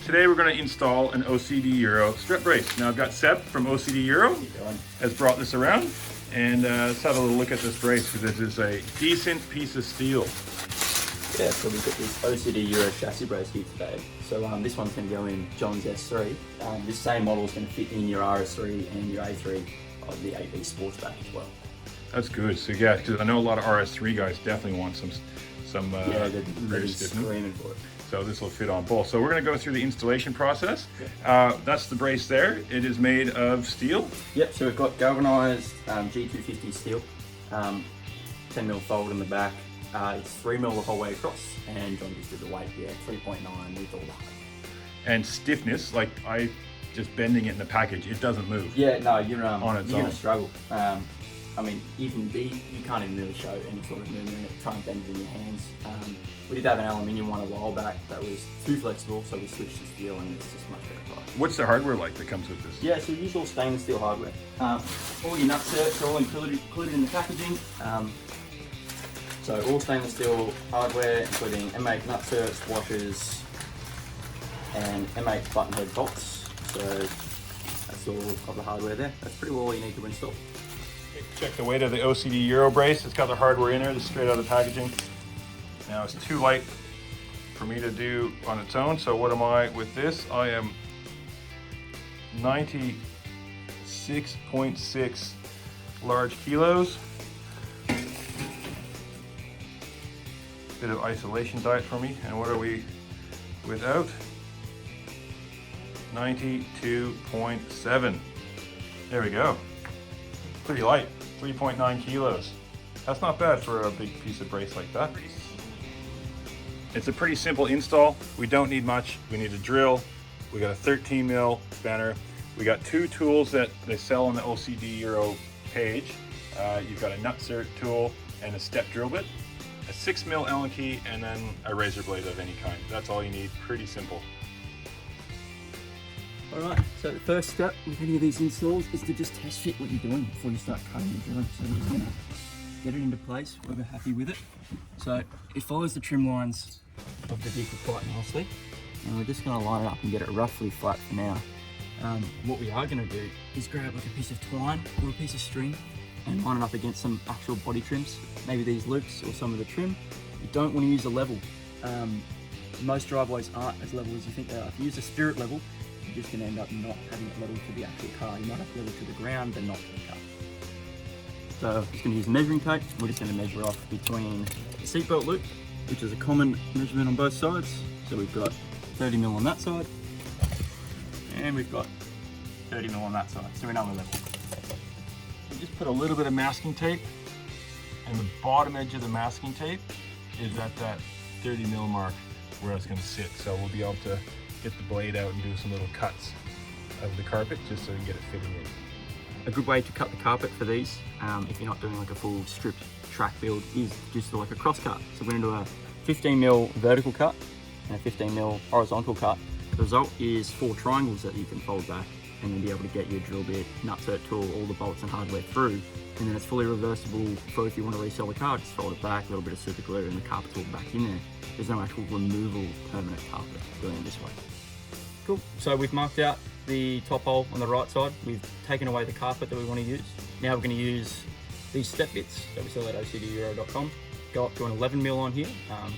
Today we're going to install an OCDEURO strip brace. Now I've got Seb from OCDEURO has brought this around, and let's have a little look at this brace because this is a decent piece of steel. Yeah, so we've got this OCDEURO chassis brace here today. So this one's going to go in John's S3. This same model is going to fit in your RS3 and your A3 of the 8B Sportback as well. That's good. So yeah, because I know a lot of RS3 guys definitely want some yeah, they're really screaming for it. So this will fit on both. So we're going to go through the installation process. That's the brace there. It is made of steel. Yep, so we've got galvanized G250 steel, 10mm fold in the back. It's 3mm the whole way across, and John just did the weight here, 3.9 with all the height. And stiffness, like I just bending it in the package, it doesn't move. Yeah, no, you're on its own. Gonna struggle. I mean, you can't even really show any sort of movement in it. Try and bend it in your hands. We did have an aluminium one a while back that was too flexible, so we switched to steel, and it's just much better price. What's the hardware like that comes with this? Yeah, so we use all stainless steel hardware. All your nutserts are all included in the packaging. So all stainless steel hardware, including M8 nutserts, washers, and M8 button head bolts. So that's all of the hardware there. That's pretty well all you need to install. Check the weight of the OCDEURO brace. It's got the hardware in there, just straight out of the packaging. Now it's too light for me to do on its own, so what am I with this? I am 96.6 large kilos. Bit of isolation diet for me, and what are we without? 92.7. There we go. Pretty light, 3.9 kilos. That's not bad for a big piece of brace like that. It's a pretty simple install. We don't need much. We need a drill. We got a 13mm spanner. We got two tools that they sell on the OCDEURO page. You've got a nutsert tool and a step drill bit, a 6mm Allen key, and then a razor blade of any kind. That's all you need, pretty simple. Alright, so the first step with any of these installs is to just test fit what you're doing before you start cutting and drilling. So we're just going to get it into place where we're happy with it. So it follows the trim lines of the vehicle quite nicely, and we're just going to line it up and get it roughly flat for now. What we are going to do is grab like a piece of twine or a piece of string and line it up against some actual body trims, maybe these loops or some of the trim. You don't want to use a level. Most driveways aren't as level as you think they are. If you use a spirit level, you're just going to end up not having it level to the actual car. You might have level to the ground, but not to the car. So I'm just going to use measuring tape. We're just going to measure off between the seatbelt loop, which is a common measurement on both sides. So we've got 30mm on that side, and we've got 30mm on that side. So we're another level. We just put a little bit of masking tape, and the bottom edge of the masking tape is at that 30mm mark where it's going to sit. So we'll be able to get the blade out and do some little cuts of the carpet just so we can get it fitting in. A good way to cut the carpet for these, if you're not doing like a full stripped track build, is just like a cross cut. So we're going to do a 15mm vertical cut and a 15mm horizontal cut. The result is 4 triangles that you can fold back, and then be able to get your drill bit, nutsert tool, all the bolts and hardware through. And then it's fully reversible for if you want to resell the car, just fold it back, a little bit of super glue, and the carpet's all back in there. There's no actual removal of permanent carpet doing it this way. Cool, so we've marked out the top hole on the right side. We've taken away the carpet that we want to use. Now we're going to use these step bits that we sell at OCDEURO.com. Go up to an 11mm on here,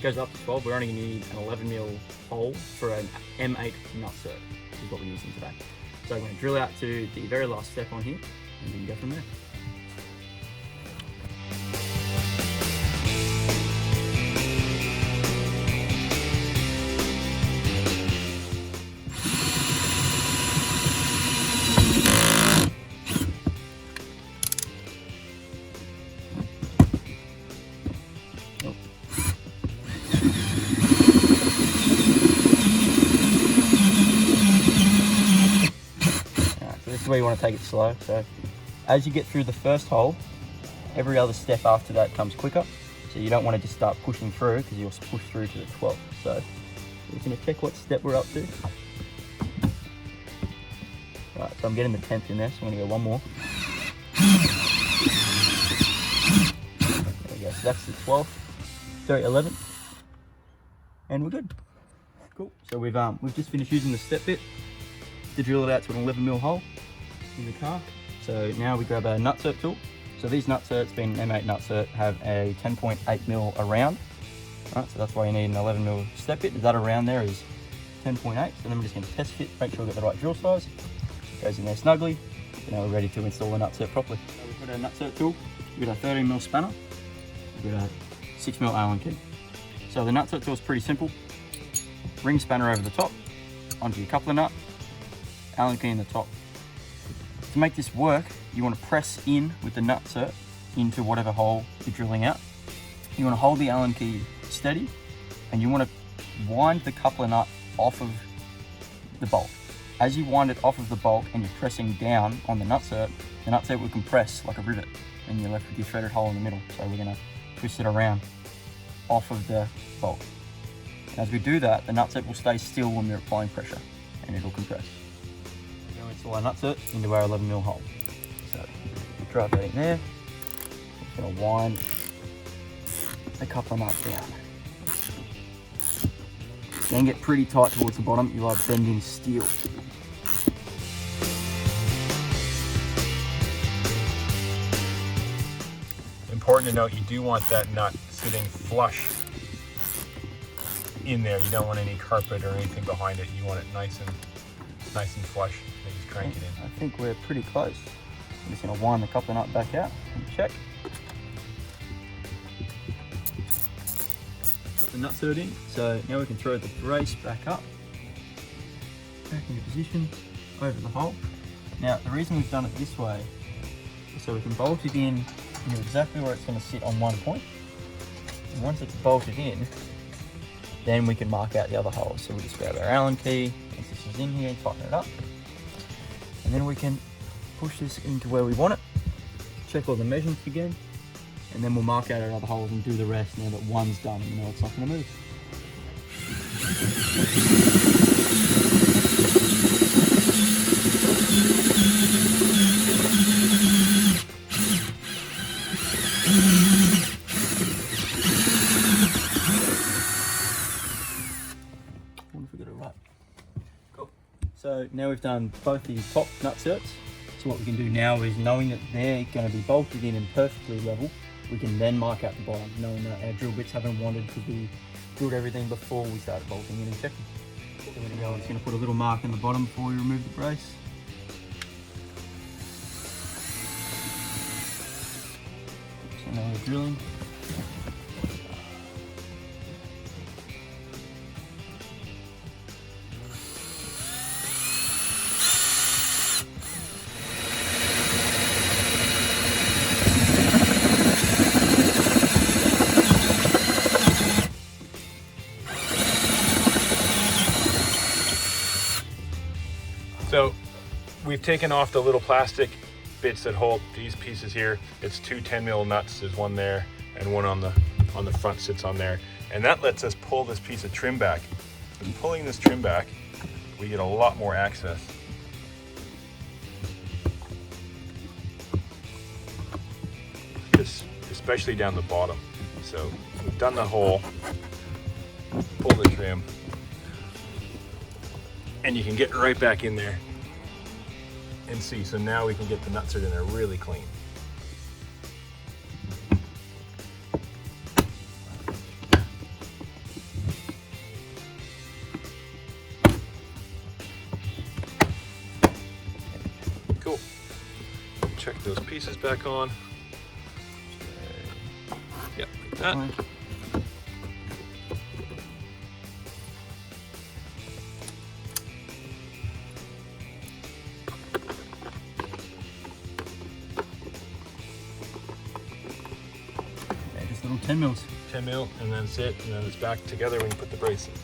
goes up to 12. We're only going to need an 11mm hole for an M8 nutsert, which is what we're using today. So I'm going to drill out to the very last step on here, and we can go from there. This is where you want to take it slow. So as you get through the first hole, every other step after that comes quicker. So you don't want to just start pushing through because you'll push through to the 12th. So we're just going to check what step we're up to. Right, so I'm getting the 10th in there, so I'm going to go one more. There we go, so that's the 12th, sorry, 11th, and we're good. Cool. So we've just finished using the step bit to drill it out to an 11mm hole in the car. So now we grab a nutsert tool. So these nutserts, being an M8 nutsert, have a 10.8mm around. Right, so that's why you need an 11mm step bit. That around there is 10.8. So then we're just going to test fit, make sure we get the right drill size. Goes in there snugly. So now we're ready to install the nutsert properly. So we've got our nutsert tool. We've got a 13mm spanner. We've got a 6mm Allen key. So the nutsert tool is pretty simple. Ring spanner over the top, onto your coupler nut, Allen key in the top. To make this work, you want to press in with the nutsert into whatever hole you're drilling out. You want to hold the Allen key steady, and you want to wind the coupler nut off of the bolt. As you wind it off of the bolt and you're pressing down on the nutset will compress like a rivet, and you're left with your threaded hole in the middle. So we're going to twist it around off of the bolt. As we do that, the nutset will stay still when we're applying pressure, and it'll compress. We're going to install our nutset into our 11mm hole. So drive that in there. Just going to wind the coupler nut down. It's going to get pretty tight towards the bottom. You'll have bending steel. Important to note, you do want that nut sitting flush in there. You don't want any carpet or anything behind it. You want it nice and flush. And just crank it in. I think we're pretty close. I'm just going to wind the coupler nut back out and check. Got the nutsert in, so now we can throw the brace back up, back into position, over the hole. Now the reason we've done it this way is so we can bolt it in, you know exactly where it's going to sit on one point. And once it's bolted in, then we can mark out the other holes. So we just grab our Allen key, once this is in here, and tighten it up. And then we can push this into where we want it, check all the measurements again, and then we'll mark out our other holes and do the rest now that one's done and you know it's not going to move. So now we've done both the top nutserts. So what we can do now is, knowing that they're going to be bolted in and perfectly level, we can then mark out the bottom, knowing that our drill bits haven't wandered because we drilled everything before we started bolting in and checking. So we're going to go, it's going to put a little mark in the bottom before we remove the brace. So now we're drilling. So we've taken off the little plastic bits that hold these pieces here. It's two 10mm nuts. There's one there and one on the front sits on there. And that lets us pull this piece of trim back. And pulling this trim back, we get a lot more access. Especially down the bottom. So we've done the hole, pull the trim, and you can get right back in there and see. So now we can get the nutsert in there really clean. Cool. Check those pieces back on. Yep, like that. Little 10mm. 10mm, and then sit, and then it's back together when you put the brace in.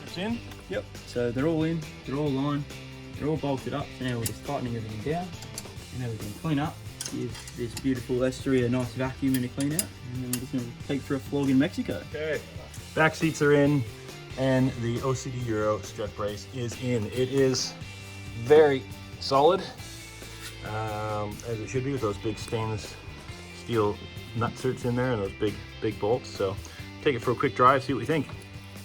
It's in? Yep. So they're all in, they're all lined, they're all bolted up. So now we're just tightening everything down, and then we can clean up. Give this beautiful estuary a nice vacuum and a clean out, and then we're just going to take for a flog in Mexico. Okay. Back seats are in, and the OCDEURO strut brace is in. It is very solid, as it should be, with those big stainless steel nutserts in there and those big bolts. So take it for a quick drive, see what we think.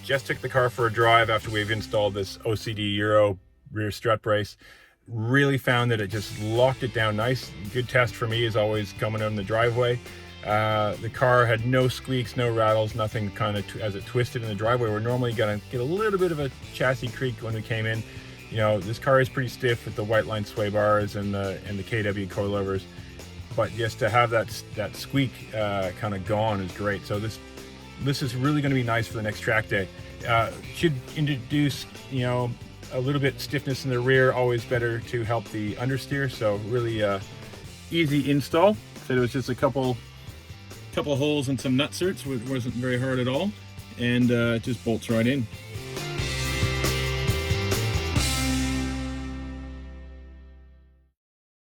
just took the car for a drive after we've installed this OCDEURO rear strut brace. Really found that it just locked it down nice. Good test for me is always coming in the driveway. The car had no squeaks, no rattles, nothing kind of as it twisted in the driveway. We're normally gonna get a little bit of a chassis creak when we came in. You know, this car is pretty stiff with the white line sway bars and the KW coilovers, but just to have that squeak kind of gone is great. So this is really going to be nice for the next track day. Should introduce, you know, a little bit stiffness in the rear, always better to help the understeer. So really easy install. So it was just a couple holes and some nutserts. It wasn't very hard at all, and it just bolts right in.